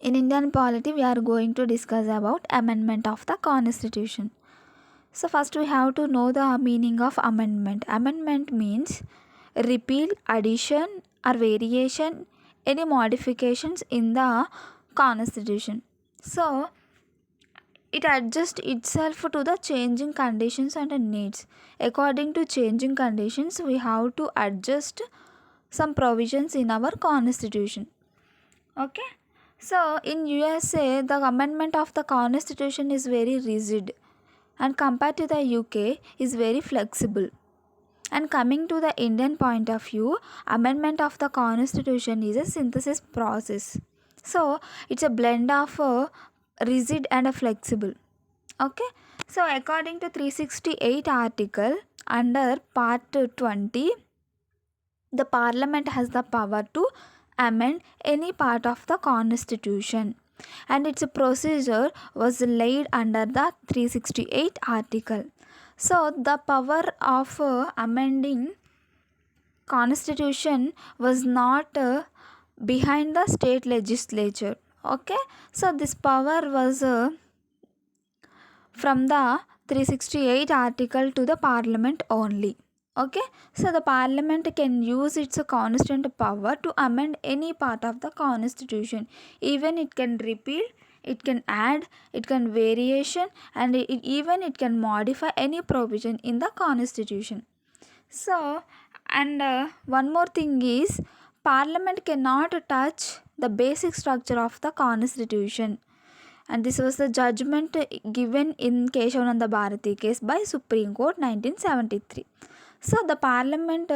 In Indian polity, we are going to discuss about amendment of the constitution. So first we have to know the meaning of amendment. Amendment means repeal, addition or variation, any modifications in the constitution. So it adjusts itself to the changing conditions and needs. According to changing conditions, we have to adjust some provisions in our constitution. Okay. So in USA, the amendment of the constitution is very rigid, and compared to the UK is very flexible. And coming to the Indian point of view, amendment of the constitution is a synthesis process. So it's a blend of rigid and a flexible. Okay. So according to 368 article under part 20, the parliament has the power to amend any part of the constitution, and its procedure was laid under the 368 article. So the power of amending constitution was not behind the state legislature. Okay. So this power was from the 368 article to the parliament only. Okay. So the parliament can use its constant power to amend any part of the constitution. Even it can repeal, it can add, it can variation, and even it can modify any provision in the constitution. So and one more thing is, parliament cannot touch the basic structure of the constitution, and this was the judgment given in Keshavananda Bharati case by Supreme Court 1973. So the parliament,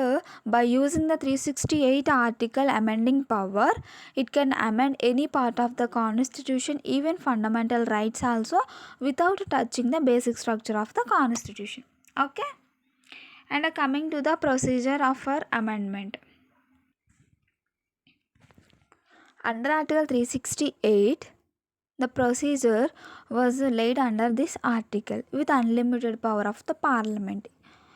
by using the 368 article amending power, it can amend any part of the constitution, even fundamental rights also, without touching the basic structure of the constitution. Okay. And coming to the procedure of our amendment. Under Article 368, the procedure was laid under this article with unlimited power of the parliament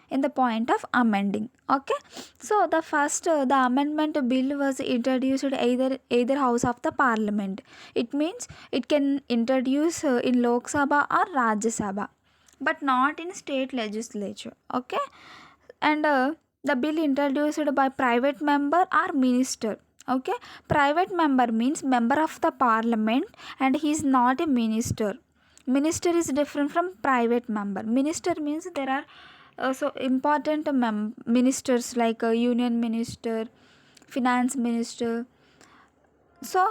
in the point of amending. Okay. So the first the amendment bill was introduced either house of the parliament. It means it can introduce in Lok Sabha or Rajya Sabha, but not in state legislature. Okay. And the bill introduced by private member or minister. Okay. Private member means member of the parliament, and he is not a minister. Minister is different from private member. Minister means there are so important ministers like union minister, finance minister. So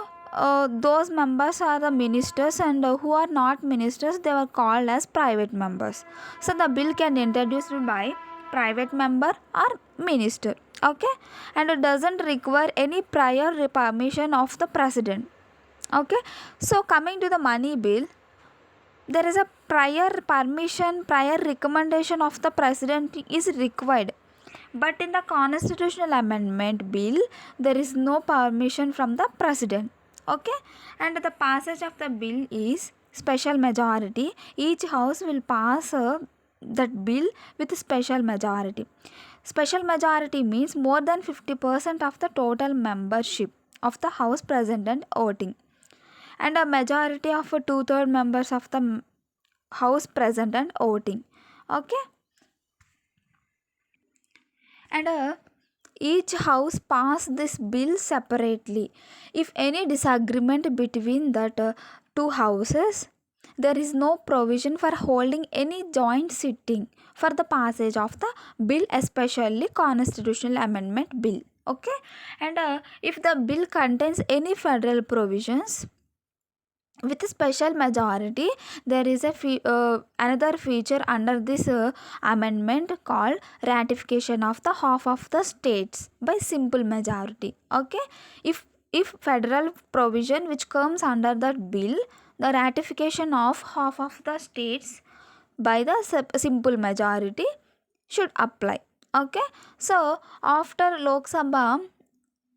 those members are the ministers, and who are not ministers, they were called as private members. So the bill can introduced by private member or minister. Okay. And it doesn't require any prior permission of the president. Okay. So coming to the money bill, there is a prior permission, prior recommendation of the president is required, but in the constitutional amendment bill there is no permission from the president. Okay. And the passage of the bill is special majority. Each house will pass that bill with special majority. Special majority means more than 50% of the total membership of the house present and voting, and a majority of 2/3 members of the house present and voting. Okay. And each house pass this bill separately. If any disagreement between that two houses, there is no provision for holding any joint sitting for the passage of the bill, especially constitutional amendment bill. Okay. And if the bill contains any federal provisions with a special majority, there is a another feature under this amendment called ratification of the half of the states by simple majority. Okay. If federal provision which comes under that bill, the ratification of half of the states by the simple majority should apply. Okay. So after Lok Sabha,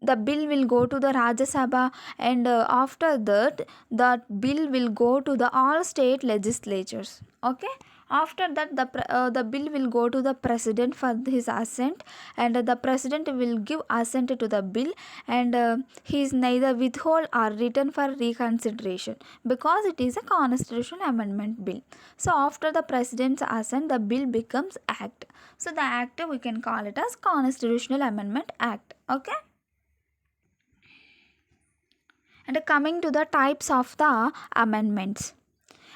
the bill will go to the Rajya Sabha, and after that bill will go to the all state legislatures. Okay. After that, the bill will go to the president for his assent, and the president will give assent to the bill, and he is neither withhold or written for reconsideration because it is a constitutional amendment bill. So after the president's assent, the bill becomes act. So the act, we can call it as Constitutional Amendment Act. Okay. And coming to the types of the amendments.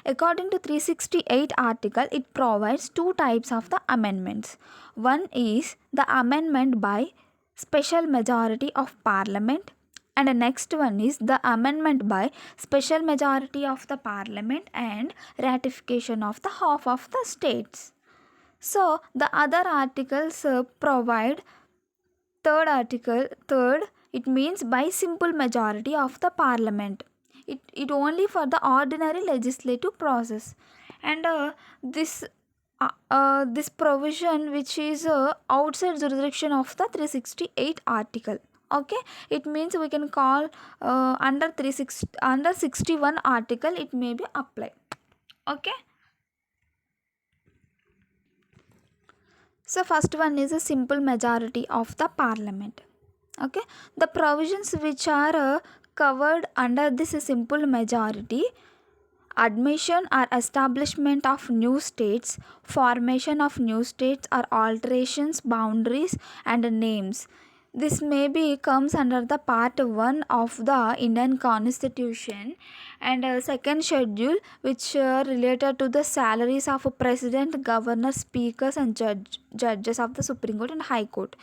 According to 368 article, it provides two types of the amendments. One is the amendment by special majority of parliament, and the next one is the amendment by special majority of the parliament and ratification of the half of the states. So the other articles provide third, it means by simple majority of the parliament. It only for the ordinary legislative process, and this provision which is outside jurisdiction of the 368 article. Okay, it means we can call under 61 article it may be applied. Okay. So first one is a simple majority of the parliament. Okay, the provisions which are covered under this simple majority: admission or establishment of new states, formation of new states or alterations, boundaries and names. This maybe comes under the part 1 of the Indian Constitution, and second schedule which related to the salaries of president, governor, speakers and judges of the Supreme Court and High Court.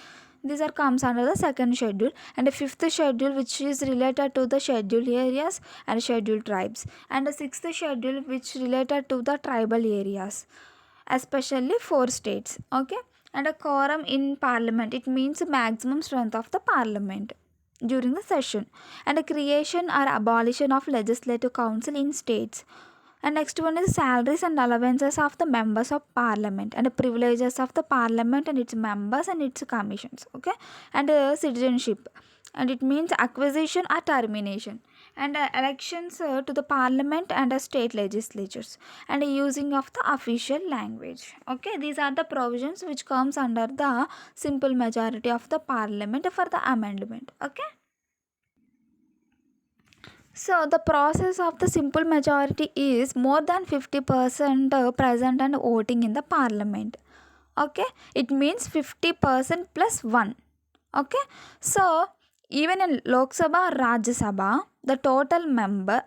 These are comes under the second schedule, and the fifth schedule which is related to the scheduled areas and scheduled tribes, and the sixth schedule which related to the tribal areas, especially 4 states. Okay. And a quorum in parliament, it means maximum strength of the parliament during the session, and a creation or abolition of legislative council in states. And next one is salaries and allowances of the members of parliament, and the privileges of the parliament and its members and its commissions. Okay. And citizenship, and it means acquisition or termination, and elections to the parliament and state legislatures, and using of the official language. Okay, these are the provisions which comes under the simple majority of the parliament for the amendment. Okay. So the process of the simple majority is more than 50% present and voting in the parliament. Okay, it means 50% plus 1. Okay, so even in Lok Sabha or Rajya Sabha, the total members,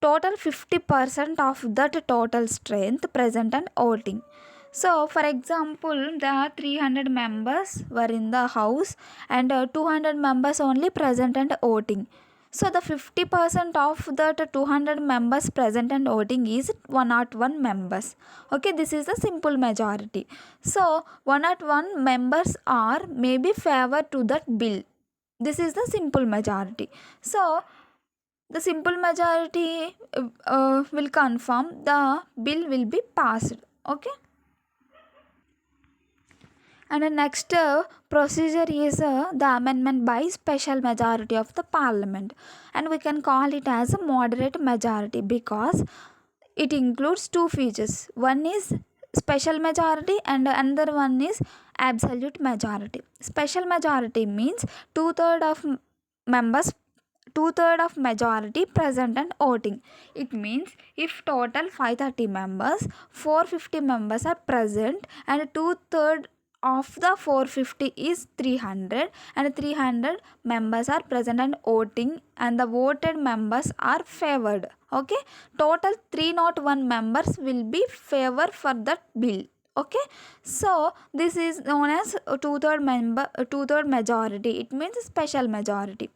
total 50% of that total strength present and voting. So for example, there are 300 members were in the house, and 200 members only present and voting. So the 50% of the 200 members present and voting is 101 members. Okay, this is the simple majority. So 101 members are maybe favor to that bill. This is the simple majority. So the simple majority will confirm the bill will be passed. Okay. And the next procedure is the amendment by special majority of the parliament, and we can call it as a moderate majority because it includes two features. One is special majority and another one is absolute majority. Special majority means two-third of members, two-third of majority present and voting. It means if total 530 members, 450 members are present, and two-third of the 450 is 300, and 300 members are present and voting, and the voted members are favored. Okay, total 301 members will be favor for that bill. Okay, so this is known as two-third majority. It means special majority.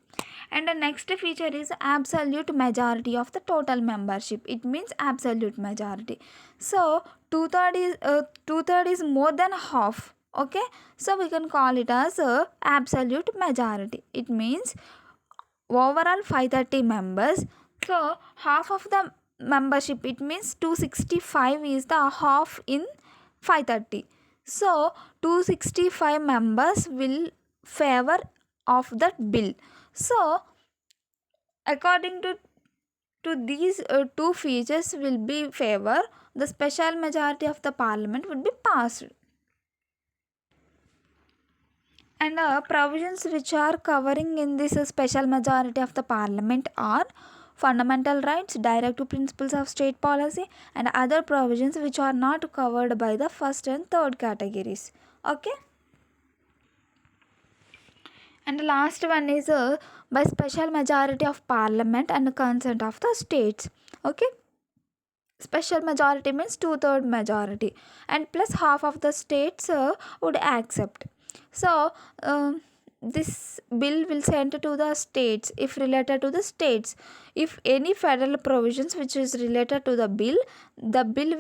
And the next feature is absolute majority of the total membership. It means absolute majority. So two-third is more than half. Okay, so we can call it as a absolute majority. It means overall 530 members, so half of the membership, it means 265 is the half in 530. So 265 members will favor of that bill. So according to to these two features will be favor, the special majority of the parliament would be passed. And provisions which are covering in this special majority of the parliament are fundamental rights, directive principles of state policy, and other provisions which are not covered by the first and third categories. Okay. And the last one is by special majority of parliament and consent of the states. Okay. Special majority means 2/3 majority, and plus half of the states would accept. So this bill will send to the states if related to the states. If any federal provisions which is related to the bill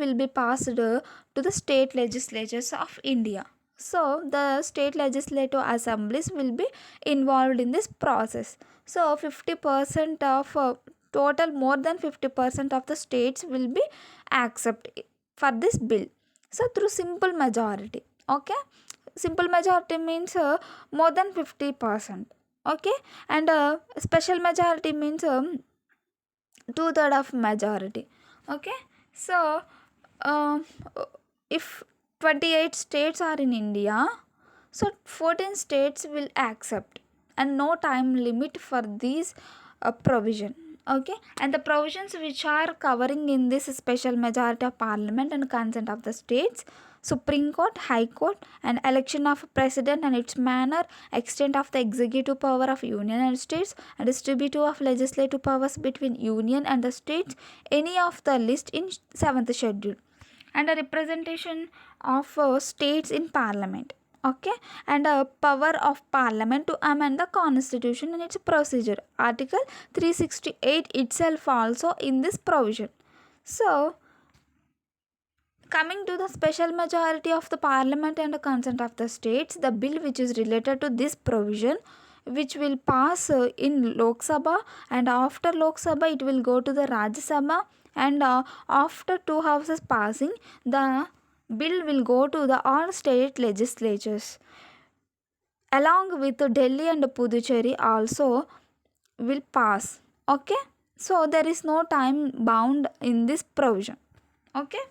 will be passed to the state legislatures of India. So the state legislative assemblies will be involved in this process. So 50% of total, more than 50% of the states will be accept for this bill. So through simple majority. Okay. Simple majority means more than 50%. Okay. And special majority means 2/3 of majority. Okay. So if 28 states are in India, so 14 states will accept, and no time limit for these provision. Okay. And the provisions which are covering in this special majority of parliament and consent of the states: Supreme Court, High Court, and election of president and its manner, extent of the executive power of union and states, and distributive of legislative powers between union and the states, any of the list in 7th schedule, and a representation of states in parliament. Okay. And a power of parliament to amend the constitution and its procedure. Article 368 itself also in this provision. So coming to the special majority of the parliament and the consent of the states, the bill which is related to this provision, which will pass in Lok Sabha, and after Lok Sabha it will go to the Rajya Sabha, and after two houses passing, the bill will go to the all state legislatures, along with Delhi and Puducherry also will pass. Okay. So there is no time bound in this provision. Okay.